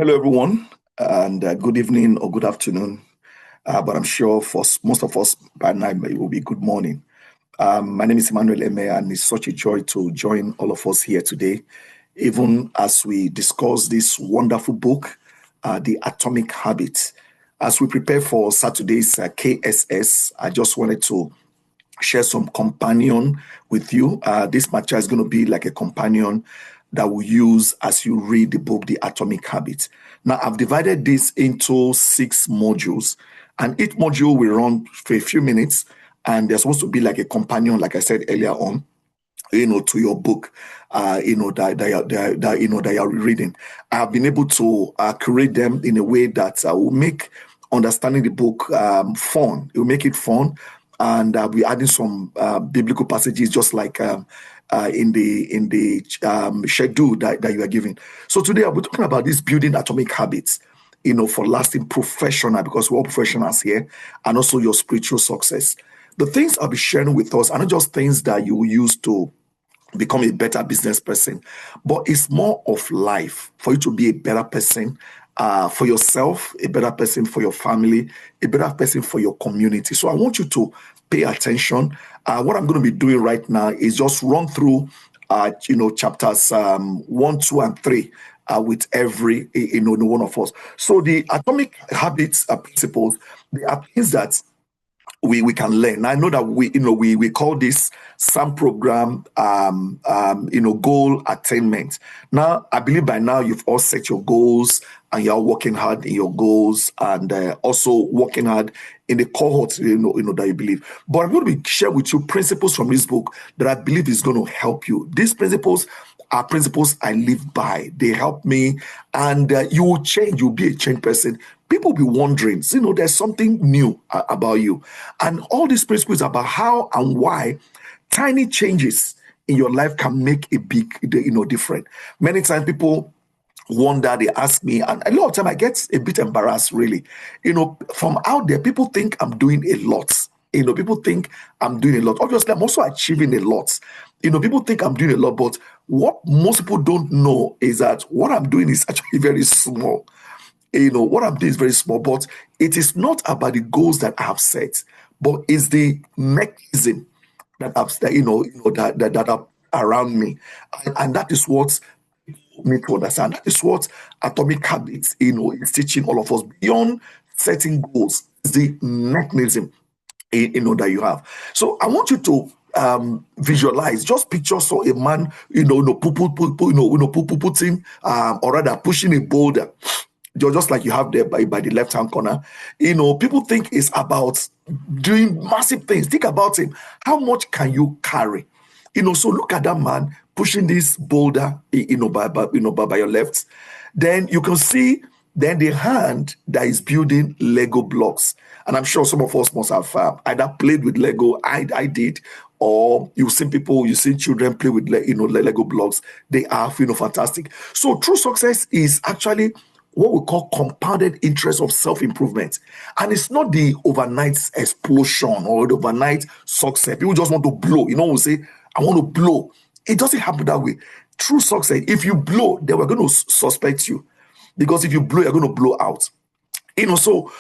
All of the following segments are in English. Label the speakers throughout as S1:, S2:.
S1: Hello, everyone, and good evening or good afternoon. But I'm sure for most of us by now it will be good morning. My name is Emmanuel Eme, and it's such a joy to join all of us here today, even as we discuss this wonderful book, The Atomic Habit. As we prepare for Saturday's KSS, I just wanted to share some companion with you. This material is going to be like a companion that we'll use as you read the book, The Atomic Habit. Now, I've divided this into 6 modules, and each module will run for a few minutes, and there's supposed to be like a companion, like I said earlier on, to your book, that you're reading. I've been able to create them in a way that will make understanding the book fun. It will make it fun, and I'll be adding some biblical passages, just like in the schedule that you are giving. So today I'll be talking about this building atomic habits, for lasting professional, because we're all professionals here, and also your spiritual success. The things I'll be sharing with us are not just things that you will use to become a better business person, but it's more of life for you to be a better person for yourself, a better person for your family, a better person for your community. So I want you to pay attention. What I'm going to be doing right now is just run through, chapters 1, 2, and 3 with every, one of us. So the atomic habits principles, they are things that we can learn. I know that we call this SAM program goal attainment. Now I believe by now you've all set your goals and you're working hard in your goals, and also working hard in the cohorts that you believe. But I'm going to be sharing with you principles from this book that I believe is going to help you. These principles are principles I live by. They help me, and you will change. You'll be a changed person. People will be wondering, there's something new about you. And all these principles about how and why tiny changes in your life can make a big, difference. Many times people wonder, they ask me, and a lot of time I get a bit embarrassed, really. From out there, people think I'm doing a lot. People think I'm doing a lot. Obviously, I'm also achieving a lot. People think I'm doing a lot, but what most people don't know is that what I'm doing is actually very small. What I'm doing is very small, but it is not about the goals that I have set, but it's the mechanism that I've, that are around me, and that is what need to understand. That is what atomic habits, is teaching all of us. Beyond setting goals, is the mechanism, that you have. So I want you to visualize, just picture a man, putting, or rather pushing a boulder, just like you have there by the left-hand corner. People think it's about doing massive things. Think about him. How much can you carry? So look at that man pushing this boulder, by your left. Then you can see then the hand that is building Lego blocks. And I'm sure some of us must have either played with Lego. I did, or you've seen children play with Lego blocks. They are fantastic. So true success is actually what we call compounded interest of self-improvement. And it's not the overnight explosion or the overnight success. People just want to blow. We say, I want to blow. It doesn't happen that way. True success, if you blow, then we're going to suspect you. Because if you blow, you're going to blow out. So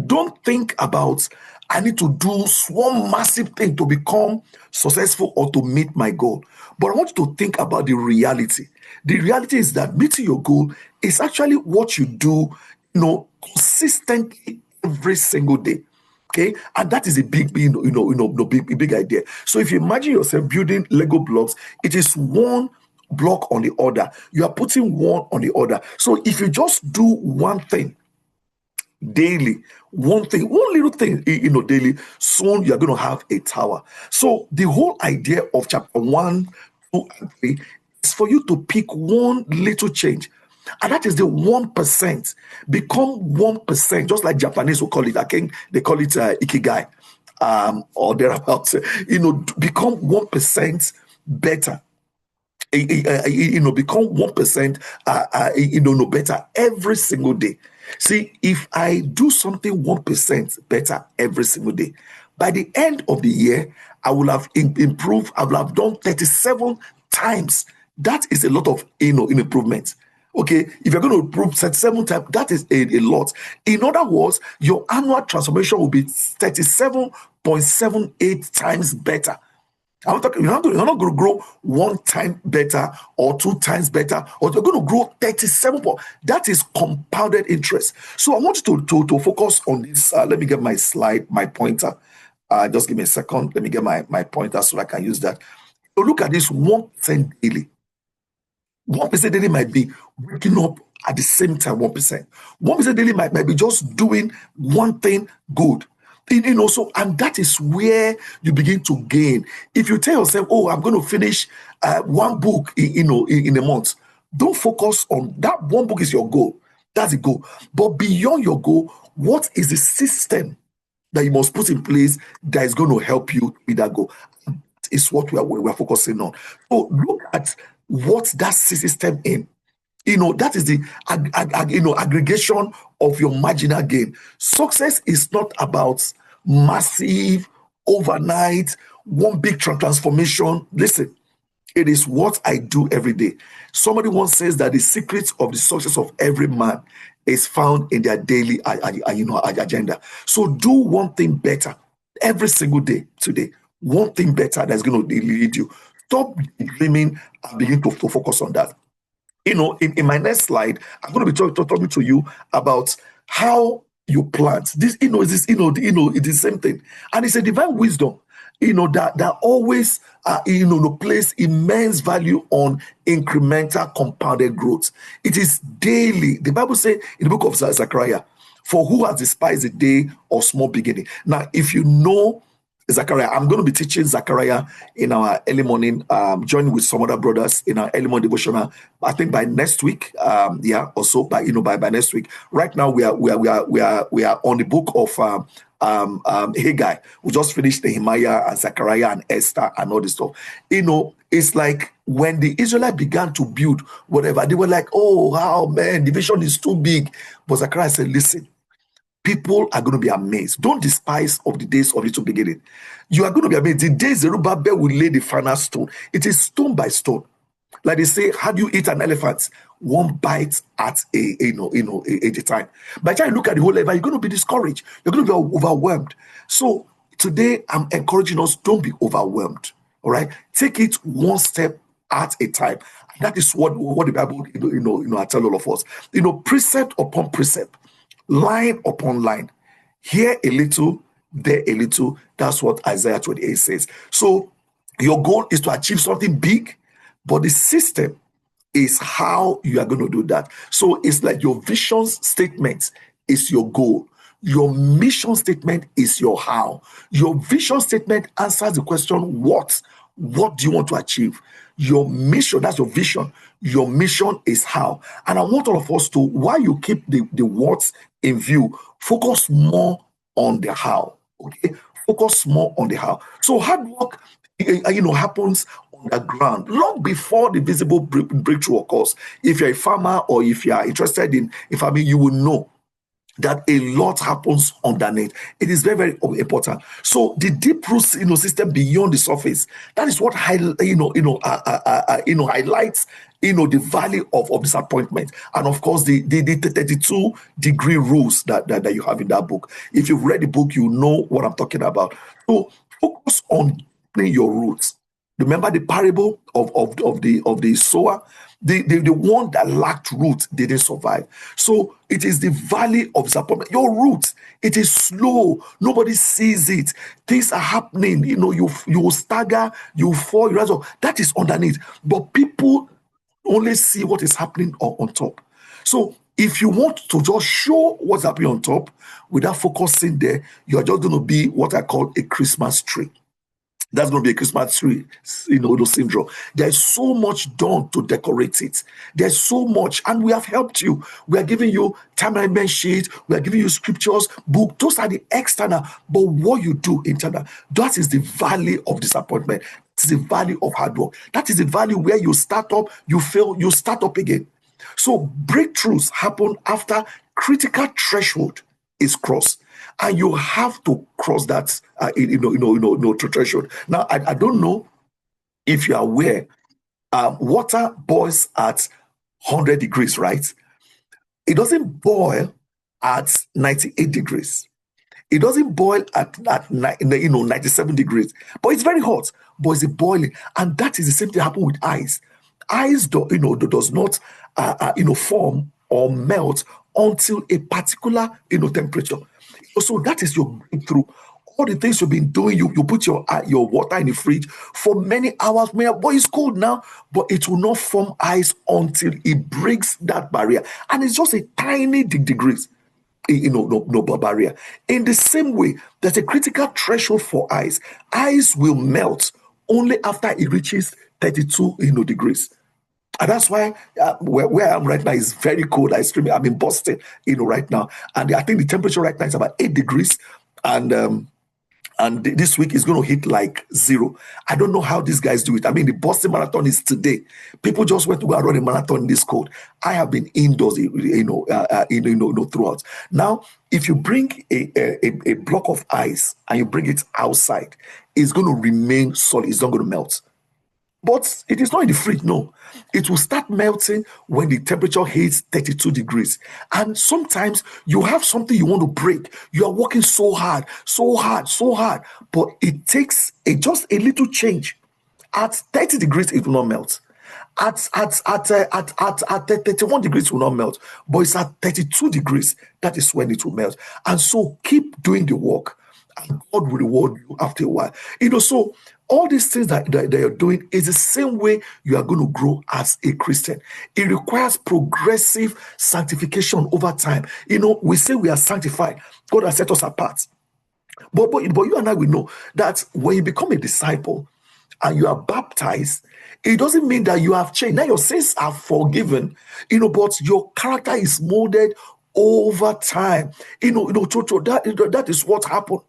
S1: don't think about, I need to do one massive thing to become successful or to meet my goal. But I want you to think about the reality. The reality is that meeting your goal is actually what you do, consistently every single day. Okay, and that is a big, big idea. So if you imagine yourself building Lego blocks, it is one block on the other. You are putting one on the other. So if you just do one thing daily, one little thing, daily, soon you're going to have a tower. So the whole idea of chapter 1, 2, and 3 is for you to pick one little change. And that is the 1%. Become 1%, just like Japanese will call it. I think they call it ikigai, or thereabouts. Become 1% better. Become 1%, better every single day. See, if I do something 1% better every single day, by the end of the year, I will have improved. I will have done 37 times. That is a lot of improvement. Okay, if you're going to prove 37 times, that is a lot. In other words, your annual transformation will be 37.78 times better. I'm talking, you're not going to grow one time better or two times better, or you're going to grow 37. That is compounded interest. So I want you to focus on this. Let me get my slide, my pointer. Just give me a second. Let me get my pointer so I can use that. So look at this 1% daily. 1% daily might be waking up at the same time, 1%. 1% daily might be just doing one thing good. So, and that is where you begin to gain. If you tell yourself, oh, I'm going to finish one book in a month, don't focus on that. One book is your goal. That's the goal. But beyond your goal, what is the system that you must put in place that is going to help you with that goal? Is what we are focusing on. So look at what that system in. That is the aggregation of your marginal gain. Success is not about massive, overnight, one big transformation. Listen, it is what I do every day. Somebody once says that the secret of the success of every man is found in their daily agenda. So do one thing better every single day today. One thing better that's going to lead you. Stop dreaming and begin to focus on that. In my next slide, I'm going to be talking to you about how you plant. This, is this, it is the same thing. And it's a divine wisdom, that always, place immense value on incremental compounded growth. It is daily. The Bible says in the book of Zechariah, for who has despised the day of small beginning. Now, if you know Zachariah, I'm going to be teaching Zachariah in our early morning, joining with some other brothers in our early morning devotional. I think by next week, also by next week. Right now, we are on the book of Haggai. We just finished Nehemiah and Zachariah and Esther and all this stuff. It's like when the Israelites began to build whatever, they were like, "Oh, wow, man, the vision is too big." But Zachariah said, "Listen. People are going to be amazed. Don't despise of the days of little beginning. You are going to be amazed. The day Zerubbabel will lay the final stone. It is stone by stone. Like they say, how do you eat an elephant? One bite at a time. By the time you look at the whole level, you're going to be discouraged. You're going to be overwhelmed. So today, I'm encouraging us, don't be overwhelmed. All right? Take it one step at a time. That is what the Bible, I tell all of us. Precept upon precept, line upon line, here a little, there a little. That's what Isaiah 28 says. So your goal is to achieve something big, but the system is how you are going to do that. So it's like your vision statement is your goal. Your mission statement is your how. Your vision statement answers the question, what? What do you want to achieve? Your mission, that's your vision. Your mission is how. And I want all of us to, while you keep the what's in view, focus more on the how. Okay? Focus more on the how. So hard work, happens on the ground long before the visible breakthrough occurs. If you're a farmer or if you are interested in farming, you will know that a lot happens underneath. It is very, very important. So the deep root, system beyond the surface, that is what highlights, the valley of disappointment, and of course the 32-degree rules that you have in that book. If you've read the book, you know what I'm talking about. So focus on your roots. Remember the parable of the sower. The one that lacked root didn't survive. So it is the valley of disappointment. Your roots, it is slow. Nobody sees it. Things are happening. You will stagger, you fall, you rise up. That is underneath. But people only see what is happening on top. So if you want to just show what's happening on top without focusing there, you're just going to be what I call a Christmas tree. That's going to be a Christmas tree, syndrome. There's so much done to decorate it. There's so much, and we have helped you. We are giving you time management sheet. We are giving you scriptures, book. Those are the external, but what you do internal, that is the valley of disappointment. It's the valley of hard work. That is the valley where you start up, you fail, you start up again. So breakthroughs happen after critical threshold is crossed. And you have to cross that, threshold. Now, I don't know if you are aware, water boils at 100 degrees, right? It doesn't boil at 98 degrees. It doesn't boil at 97 degrees, but it's very hot, but it's boiling. And that is the same thing happen with ice. Ice does not form or melt until a particular temperature. So that is your breakthrough. All the things you've been doing, you put your water in the fridge for many hours, but it's cold now, but it will not form ice until it breaks that barrier. And it's just a tiny degrees, no barrier. In the same way, there's a critical threshold for ice. Ice will melt only after it reaches 32 degrees. And that's why where I am right now is very cold. I'm in Boston, right now. And I think the temperature right now is about 8 degrees. And this week is going to hit like 0. I don't know how these guys do it. I mean, the Boston Marathon is today. People just went to go and run a marathon in this cold. I have been indoors, throughout. Now, if you bring a block of ice and you bring it outside, it's going to remain solid. It's not going to melt. But it is not in the fridge, no. It will start melting when the temperature hits 32 degrees. And sometimes you have something you want to break. You are working so hard, but it takes just a little change. At 30 degrees, it will not melt. At 31 degrees, it will not melt. But it's at 32 degrees, that is when it will melt. And so keep doing the work, and God will reward you after a while. So all these things that you're doing is the same way you are going to grow as a Christian. It requires progressive sanctification over time. We say we are sanctified. God has set us apart. But you and I will know that when you become a disciple and you are baptized, it doesn't mean that you have changed. Now your sins are forgiven, but your character is molded over time. That is what happened.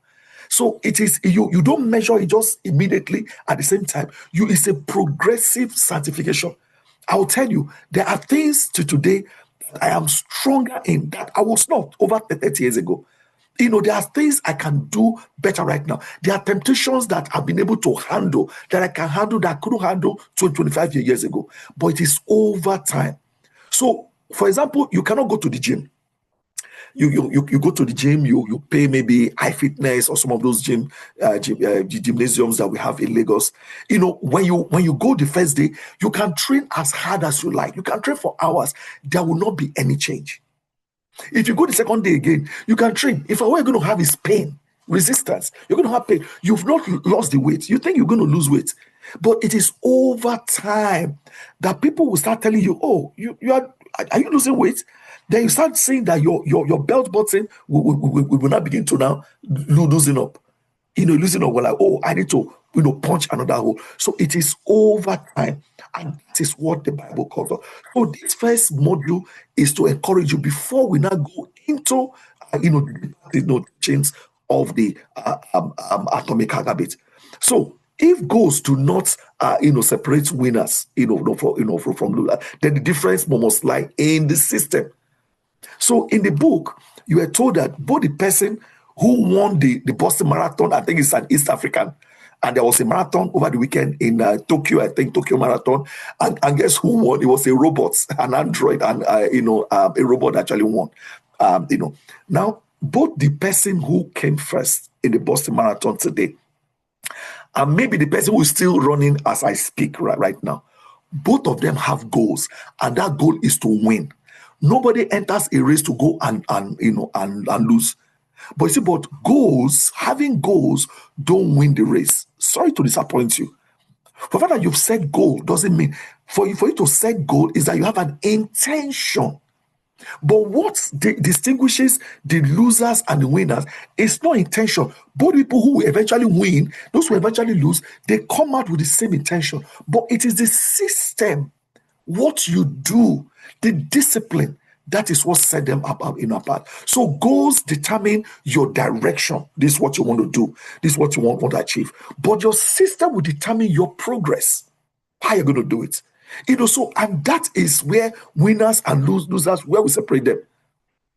S1: So it is you don't measure it just immediately at the same time. It's a progressive sanctification. I'll tell you, there are things to today that I am stronger in that I was not over 30 years ago. There are things I can do better right now. There are temptations that I've been able to handle that I can handle that I couldn't handle 25 years ago. But it is over time. So, for example, you cannot go to the gym. You go to the gym, you pay maybe iFitness or some of those gymnasiums that we have in Lagos. When you go the first day, you can train as hard as you like. You can train for hours. There will not be any change. If you go the second day again, you can train. If all you're going to have is pain, resistance, you're going to have pain. You've not lost the weight. You think you're going to lose weight. But it is over time that people will start telling you, oh, are you losing weight? Then you start seeing that your belt button will not begin to now loosen up. Loosen up. We're like, oh, I need to punch another hole. So it is over time, and that is what the Bible covers. So this first module is to encourage you before we now go into the chains of the atomic habit. So if goals do not separate winners from losers, then the difference must lie in the system. So in the book, you were told that both the person who won the Boston Marathon, I think it's an East African, and there was a marathon over the weekend in Tokyo, I think Tokyo Marathon, and guess who won? It was a robot, an android, and a robot actually won. Now both the person who came first in the Boston Marathon today, and maybe the person who is still running as I speak right now, both of them have goals, and that goal is to win. Nobody enters a race to go and lose. But you see, but having goals don't win the race. Sorry to disappoint you. For that you've set goal doesn't mean for you to set goal is that you have an intention. But what distinguishes the losers and the winners is not intention. Both people who will eventually win, those who eventually lose, they come out with the same intention. But it is the system, what you do, the discipline, that is what set them apart. So goals determine your direction. This is what you want to do. This is what you want to achieve. But your system will determine your progress. How you're going to do it. And that is where winners and losers, where we separate them.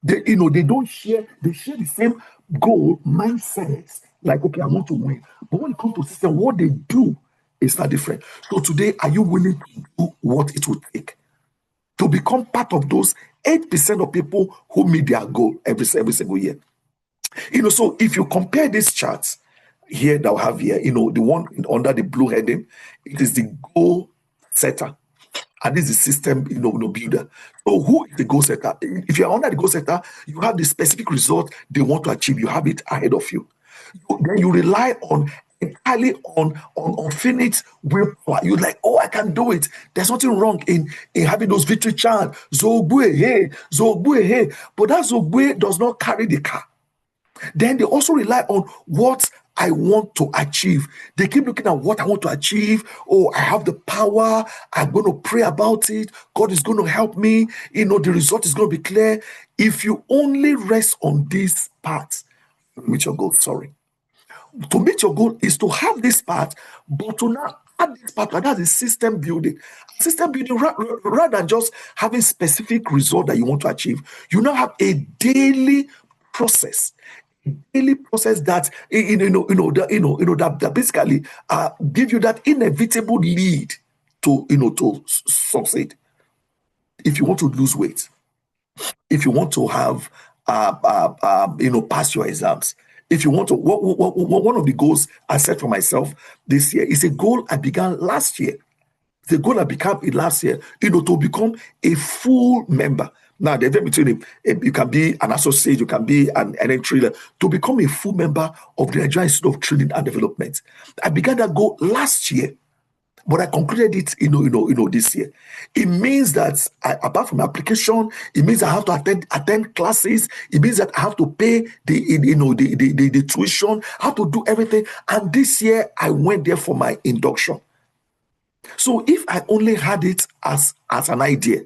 S1: They don't share, they share the same goal, mindsets. Like, okay, I want to win. But when it comes to system, what they do is not different. So today, are you willing to do what it will take? to become part of those 8% of people who meet their goal every single year. So if you compare these charts here that we have here, the one under the blue heading, it is the goal setter. And this is system, builder. So who is the goal setter? If you're under the goal setter, you have the specific result they want to achieve. You have it ahead of you. Then you rely entirely on finite willpower. You're like, oh, I can do it. There's nothing wrong in having those victory chants. Zogwe, hey, Zogwe, hey. But that Zogwe does not carry the car. Then they also rely on what I want to achieve. They keep looking at what I want to achieve. Oh, I have the power. I'm going to pray about it. God is going to help me. The result is going to be clear. If you only rest on this part, meet your goal. Sorry. To meet your goal is to have this part, but to now add this part, and that's the system building. System building, rather than just having specific result that you want to achieve, you now have a daily process that that basically give you that inevitable lead to succeed. If you want to lose weight, if you want to have pass your exams, if you want to, one of the goals I set for myself this year is a goal I began last year. The goal I became last year, to become a full member. Now, the difference between you can be an associate, you can be an entry level, to become a full member of the Nigerian Institute of Training and Development. I began that goal last year, but I concluded it, this year. It means that apart from application, it means I have to attend classes. It means that I have to pay the tuition. I have to do everything. And this year, I went there for my induction. So if I only had it as an idea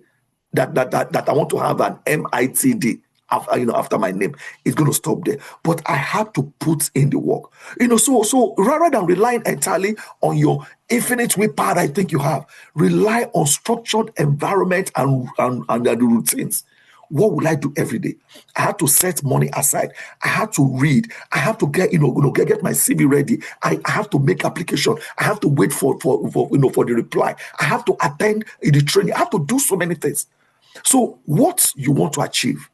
S1: that I want to have an MITD after my name, it's going to stop there. But I have to put in the work. So rather than relying entirely on your infinite willpower I think you have, rely on structured environment and the routines. What will I do every day? I had to set money aside. I had to read. I have to get my CV ready. I have to make application. I have to wait for the reply. I have to attend the training. I have to do so many things. So what you want to achieve,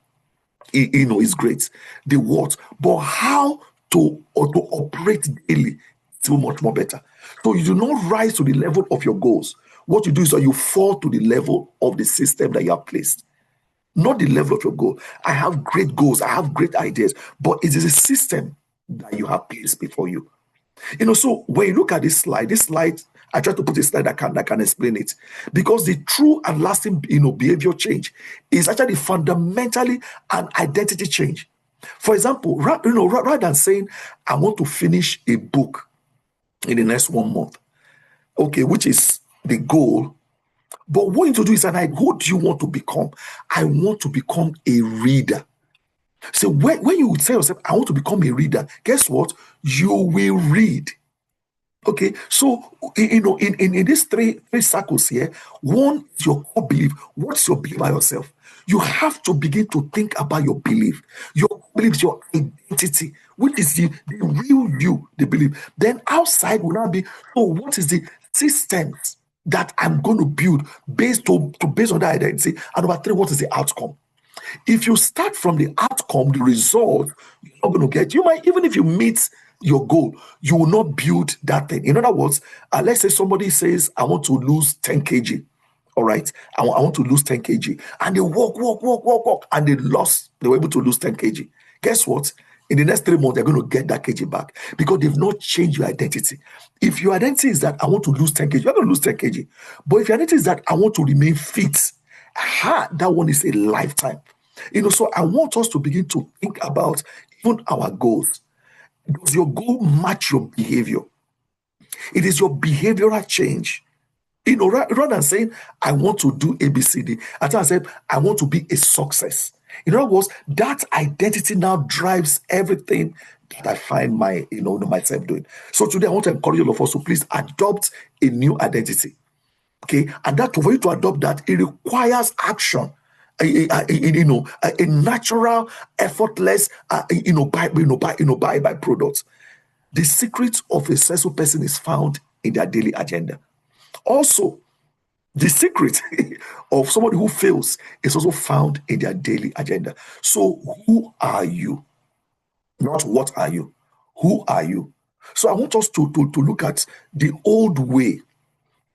S1: is great. The what, but how to operate daily is so much more better. So you do not rise to the level of your goals. What you do is that you fall to the level of the system that you have placed. Not the level of your goal. I have great goals. I have great ideas, but it is a system that you have placed before you. So when you look at this slide, I try to put a slide that can explain it, because the true and lasting, behavior change is actually fundamentally an identity change. For example, rather than saying I want to finish a book in the next 1 month, okay, which is the goal. But what you to do is, who do you want to become? I want to become a reader. So when you would say yourself, I want to become a reader, guess what? You will read. Okay, so in these three circles here, one is your core belief. What's your belief about yourself? You have to begin to think about your belief. Your belief is your identity, which is the real you, the belief. Then outside will now be, what is the systems that I'm going to build based on that identity? And number three, what is the outcome? If you start from the outcome, the result, you're not going to get. You might, even if you meet your goal, you will not build that thing. In other words, let's say somebody says, I want to lose 10 kg. All right, I want to lose 10 kg. And they walk, and they were able to lose 10 kg. Guess what? In the next 3 months, they're going to get that kg back, because they've not changed your identity. If your identity is that I want to lose 10 kg, you're going to lose 10 kg. But if your identity is that I want to remain fit, that one is a lifetime. So I want us to begin to think about even our goals. Does your goal match your behavior? It is your behavioral change. Rather than saying, I want to do ABCD, I said, I want to be a success. In other words, that identity now drives everything that I find myself doing. So today I want to encourage all of us to please adopt a new identity. Okay, and that for you to adopt that, it requires action. A natural, effortless, by products. The secret of a successful person is found in their daily agenda. Also, The secret of somebody who fails is also found in their daily agenda. So, who are you? Not what are you? Who are you? So, I want us to look at the old way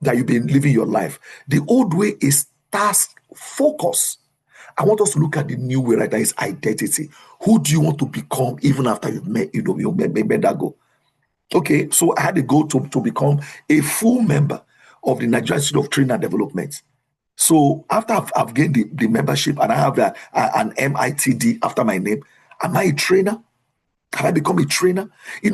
S1: that you've been living your life. The old way is task focus. I want us to look at the new way, right? That is identity. Who do you want to become even after you've met, made that goal? Okay, so I had a goal to become a full member of the Nigerian Institute of Training and Development. So after I've gained the membership and I have an MITD after my name, am I a trainer? Have I become a trainer?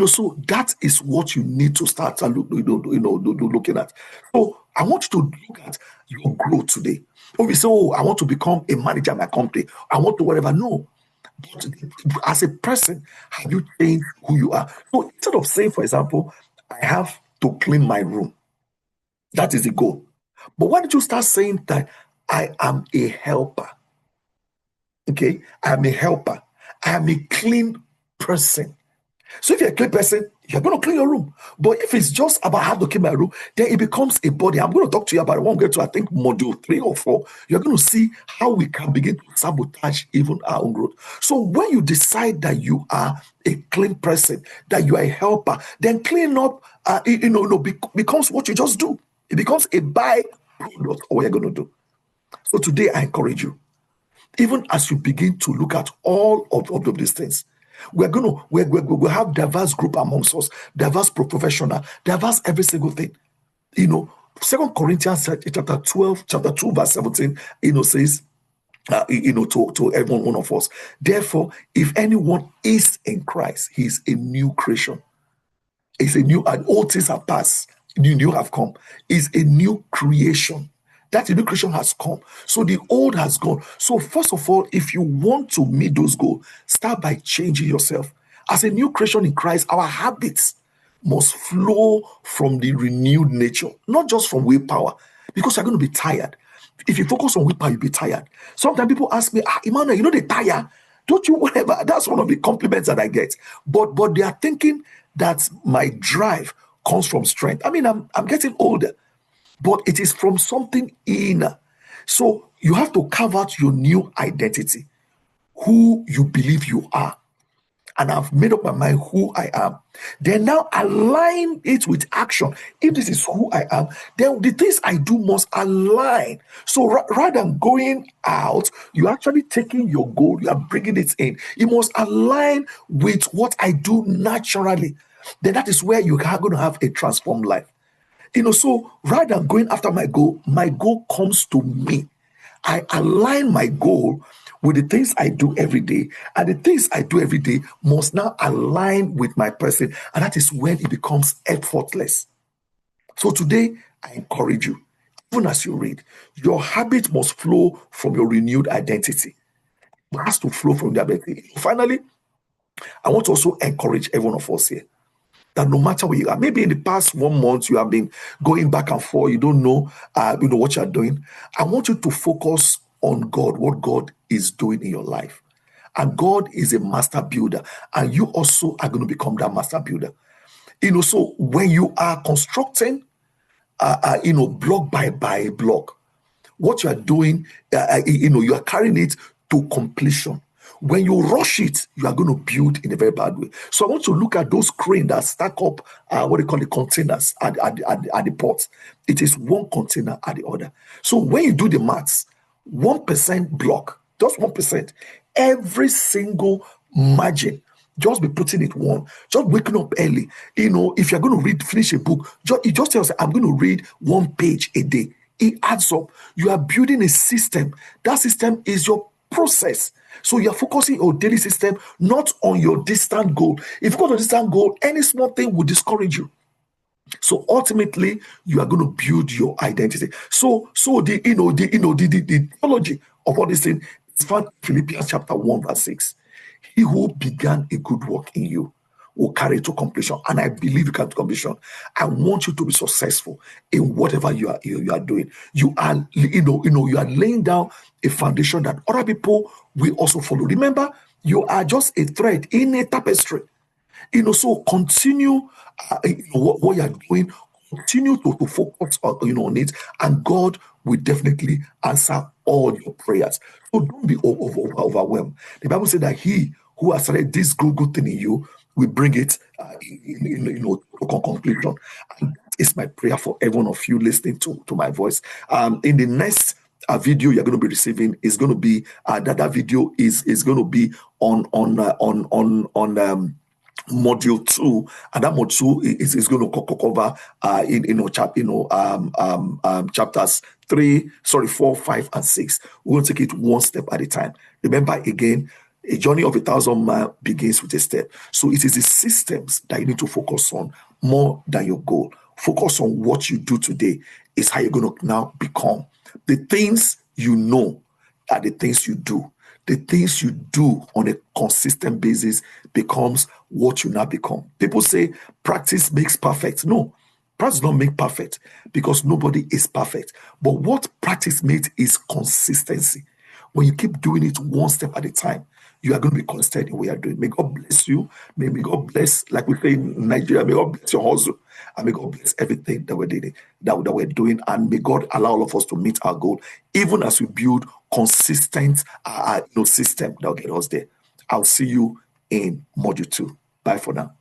S1: So that is what you need to start looking at. So I want you to look at your growth today. If you say, oh, I want to become a manager in my company, I want to whatever. No. But as a person, have you changed who you are? So instead of saying, for example, I have to clean my room, that is the goal. But why don't you start saying that I am a helper? Okay, I am a helper. I am a clean person. So if you're a clean person, you're going to clean your room. But if it's just about how to clean my room, then it becomes a body. I'm going to talk to you about it. When we get to, I think, module 3 or 4, you're going to see how we can begin to sabotage even our own growth. So when you decide that you are a clean person, that you are a helper, then clean up, becomes what you just do. It becomes a byproduct of what you're going to do. So today, I encourage you, even as you begin to look at all of these things, we'll have diverse group amongst us, diverse professional, diverse every single thing. Second Corinthians chapter 12, chapter 2, verse 17, says, to every one of us. Therefore, if anyone is in Christ, he is a new creation. It's a new, and all things have passed, new have come. It's a new creation. That new creation has come. So the old has gone. So first of all, if you want to meet those goals, start by changing yourself. As a new creation in Christ, our habits must flow from the renewed nature, not just from willpower, because you're going to be tired. If you focus on willpower, you'll be tired. Sometimes people ask me, Emmanuel, they tire. Don't you whatever? That's one of the compliments that I get. But they are thinking that my drive comes from strength. I mean, I'm getting older, but it is from something inner. So you have to carve out your new identity, who you believe you are. And I've made up my mind who I am. Then now align it with action. If this is who I am, then the things I do must align. So rather than going out, you're actually taking your goal, you are bringing it in. It must align with what I do naturally. Then that is where you are going to have a transformed life. So rather than going after my goal comes to me. I align my goal with the things I do every day. And the things I do every day must now align with my person. And that is when it becomes effortless. So today, I encourage you, even as you read, your habit must flow from your renewed identity. It has to flow from the identity. Finally, I want to also encourage every one of us here that no matter where you are, maybe in the past 1 month you have been going back and forth, you don't know, what you are doing. I want you to focus on God, what God is doing in your life. And God is a master builder, and you also are going to become that master builder. So when you are constructing, block by block, what you are doing, you are carrying it to completion. When you rush it, you are going to build in a very bad way. So I want to look at those cranes that stack up, what they call the containers at the ports. It is one container at the other. So when you do the maths, 1% block, just 1%, every single margin, just be putting it one, just waking up early. If you're going to finish a book, just tell yourself, I'm going to read 1 page a day. It adds up. You are building a system. That system is your process. So you're focusing on daily system, not on your distant goal. If you go to a distant goal, any small thing will discourage you. So ultimately, you are going to build your identity. So the theology of all these things is found in Philippians chapter 1, verse 6. He who began a good work in you will carry it to completion. And I believe you can to completion. I want you to be successful in whatever you are doing. You are, you are laying down a foundation that other people will also follow. Remember, you are just a thread in a tapestry. So continue what you are doing. Continue to focus on it, and God will definitely answer all your prayers. So don't be overwhelmed. The Bible said that he who has started this good thing in you will bring it to conclusion. And that is my prayer for every one of you listening to my voice. In the next video you're going to be receiving is going to be that video is going to be on module 2, and that module is going to cover chapters 4, 5, and 6. We're going to take it one step at a time. Remember again, a journey of 1,000 miles begins with a step. So it is the systems that you need to focus on more than your goal. Focus on what you do today is how you're going to now become. The things you know are the things you do. The things you do on a consistent basis becomes what you now become. People say practice makes perfect. No, practice does not make perfect because nobody is perfect. But what practice makes is consistency. When you keep doing it one step at a time, you are going to be consistent in what you are doing. May God bless you. May God bless, like we say in Nigeria, may God bless your hustle. And may God bless everything that we're doing, that we're doing. And may God allow all of us to meet our goal, even as we build consistent system that will get us there. I'll see you in module 2. Bye for now.